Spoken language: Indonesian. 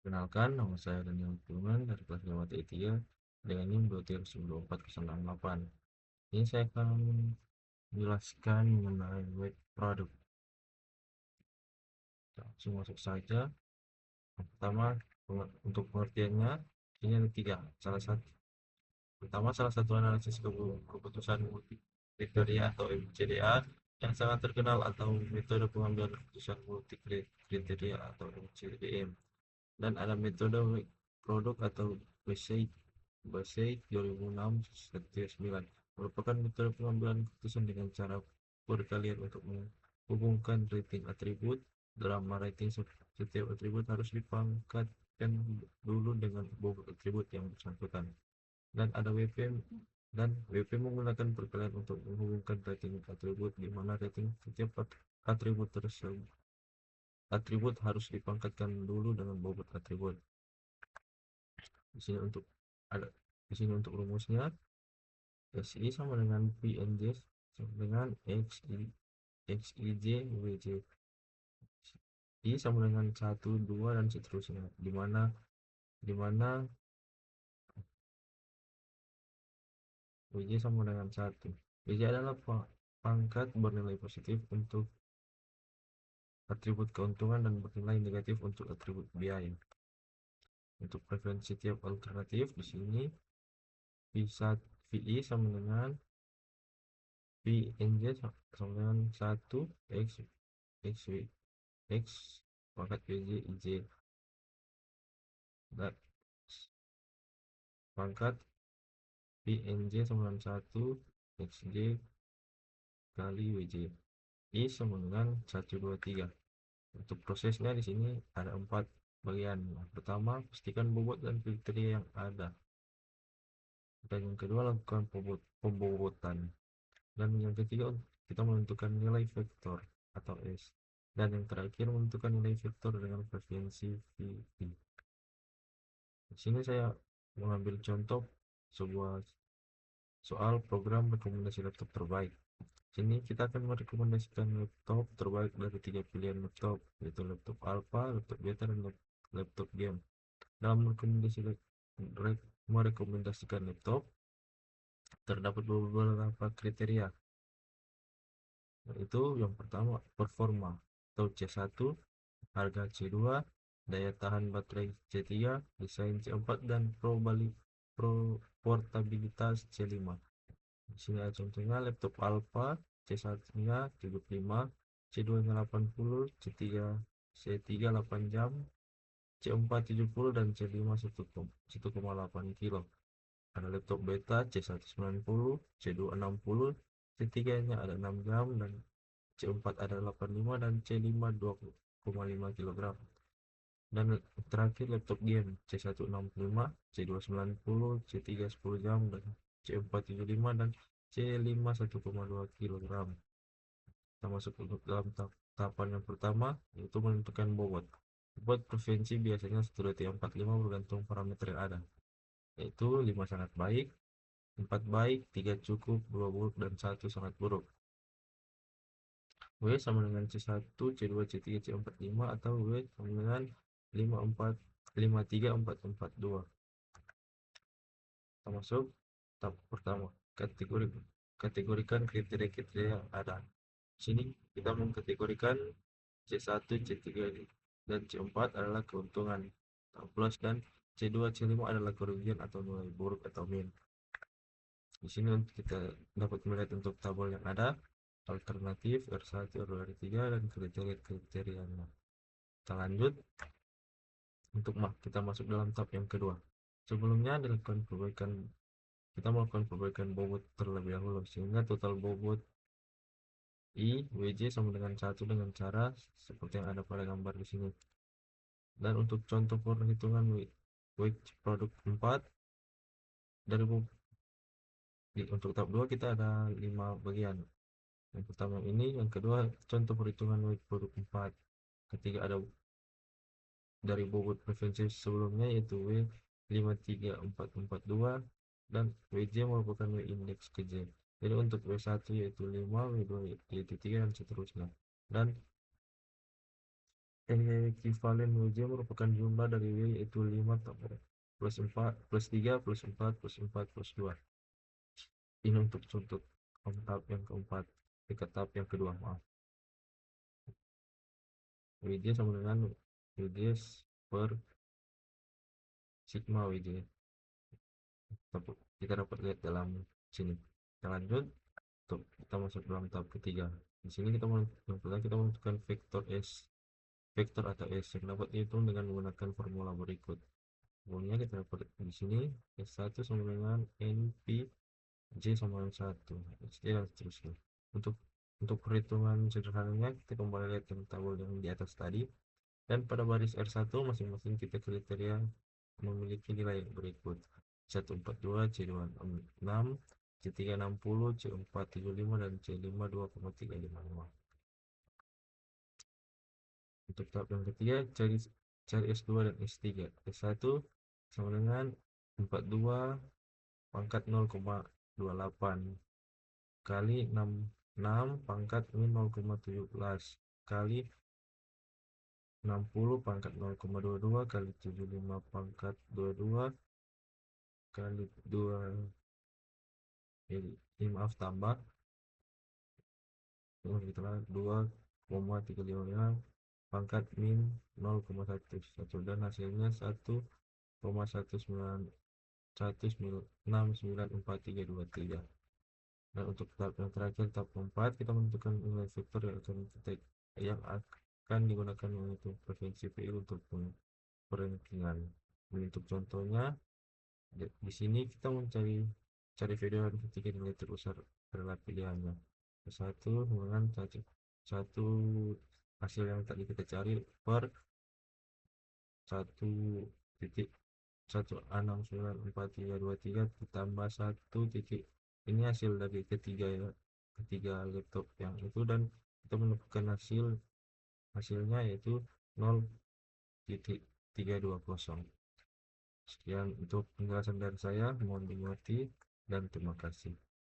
Kenalkan, nama saya Daniel Firman dari kelas 5 TI 3 dengan NIM 230408. Ini saya akan menjelaskan mengenai web product. Langsung masuk saja. Yang pertama, untuk pengertiannya, ini ada tiga. Salah satu analisis keputusan multi kriteria atau MCDA yang sangat terkenal, atau metode pengambilan keputusan multi kriteria atau MCDM. Dan ada metode produk atau Base 2006-9, merupakan metode pengambilan keputusan dengan cara berkalian untuk menghubungkan rating atribut. Dalam rating, setiap atribut harus dipangkatkan dulu dengan bobot atribut yang bersangkutan. Dan ada WP, dan WP menggunakan perkalian untuk menghubungkan rating atribut, di mana rating setiap atribut harus dipangkatkan dulu dengan bobot atribut. Di sini untuk ada di sini untuk rumusnya, SI sama dengan PNJ sama dengan XIJ WJ. I sama dengan 1, 2 dan seterusnya, di mana WJ sama dengan 1. WJ adalah pangkat bernilai positif untuk atribut keuntungan dan bernilai negatif untuk atribut biaya. Untuk preferensi tiap alternatif, di sini bisa VI sama dengan PNJ sama dengan 1 X X X pangkat PJ IJ, dan pangkat PNJ sama dengan 1 XJ kali WJ. I sama dengan 1, 2, 3. Untuk prosesnya di sini ada 4 bagian. Yang pertama, pastikan bobot dan kriteria yang ada. Dan yang kedua, lakukan pembobotan. Dan yang ketiga, kita menentukan nilai vektor atau S. Dan yang terakhir, menentukan nilai vektor dengan frekuensi VP. Di sini saya mengambil contoh sebuah soal program rekomendasi laptop terbaik. Sini kita akan merekomendasikan laptop terbaik dari 3 pilihan laptop, yaitu laptop alpha, laptop beta, dan laptop game. Dalam merekomendasikan laptop, terdapat beberapa kriteria, yaitu yang pertama performa atau C1, harga C2, daya tahan baterai C3, desain C4, dan portabilitas C5. Di sini ada contohnya: laptop alpha, C1-nya 75, C2-nya 80, C3 8 jam, C4 70, dan C5 1,8 kilo. Ada laptop beta C1 90, C2 60, C3-nya ada 6 jam, dan C4 ada 85, dan C5 2,5 kg. Dan terakhir laptop game C1 65, C2 90, C3 10 jam, dan C4 75, dan C5 1,2 kg. Kita masuk untuk dalam tahapan yang pertama, yaitu menentukan bobot. Bobot preferensi biasanya 1, 2, 3, 4, 5 bergantung parameter yang ada, yaitu 5 sangat baik, 4 baik, 3 cukup, 2 buruk, dan 1 sangat buruk. W sama dengan C1, C2, C3, C4, 5, atau W sama dengan 5, 4, 5, 3, 4, 4, 2. Kita masuk tahap pertama, kategorikan kriteria-kriteria yang ada. Sini kita mengkategorikan C1, C3, dan C4 adalah keuntungan atau plus, dan C2, C5 adalah kerugian atau nilai buruk atau min. Di sini untuk kita dapat melihat untuk tabel yang ada, alternatif, R1, R2, R3, dan kriteria-kriterianya. Kita lanjut untuk kita masuk dalam tahap yang kedua. Sebelumnya kita melakukan perbaikan bobot terlebih dahulu, sehingga total bobot WJ sama dengan 1 dengan cara seperti yang ada pada gambar di sini. Dan untuk contoh perhitungan weight produk 4 dari untuk tahap 2 kita ada 5 bagian. Yang pertama ini, yang kedua contoh perhitungan weight produk 4. Ketiga ada dari bobot preferensi sebelumnya, yaitu W53442, dan WJ merupakan W indeks ke J. Jadi untuk W1 yaitu 5, W2 yaitu 3, dan seterusnya. Dan N ekuivalen WJ merupakan jumlah dari W, yaitu 5 plus 4 plus 3 plus 4 plus 4 plus 2. Ini untuk contoh tahap yang keempat, tahap yang kedua, maaf. WJ sama dengan WJ per sigma WJ. Kita dapat lihat dalam sini. Kita lanjut, kita masuk dalam tahap ketiga. Di sini kita menentukan vektor S, vektor atau S yang dapat dihitung dengan menggunakan formula berikut. Formulanya kita dapat di sini, S1 sama dengan NP J sama dengan 1, dan seterusnya. Untuk perhitungan sederhananya, kita kembali lihat yang tabel yang di atas tadi, dan pada baris R1 masing-masing kita kriteria memiliki nilai yang berikut: 142, C26, C360, C475, dan C5 2,355. Untuk tahap yang ketiga, cari S2 dan S3. S1 sama dengan 42 pangkat 0,28 kali 6 pangkat min 0,17 kali 60 pangkat 0,22 kali 75 pangkat 22 kali 2, ini maaf, tambah 2,355 pangkat min 0,11 dan hasilnya 1,1694323. Dan untuk tahap yang terakhir, tahap keempat, kita menentukan nilai vektor yang akan digunakan untuk preferensi PI untuk perankingan. Untuk contohnya, di sini kita cari video ketika nilai terbesar adalah pilihannya. Satu dengan satu hasil yang tadi kita cari per 1,1694323 ditambah 1 titik, ini hasil dari ketiga laptop yang itu, dan kita menemukan hasilnya yaitu 0,320. Sekian untuk penjelasan dari saya, mohon dimengerti dan terima kasih.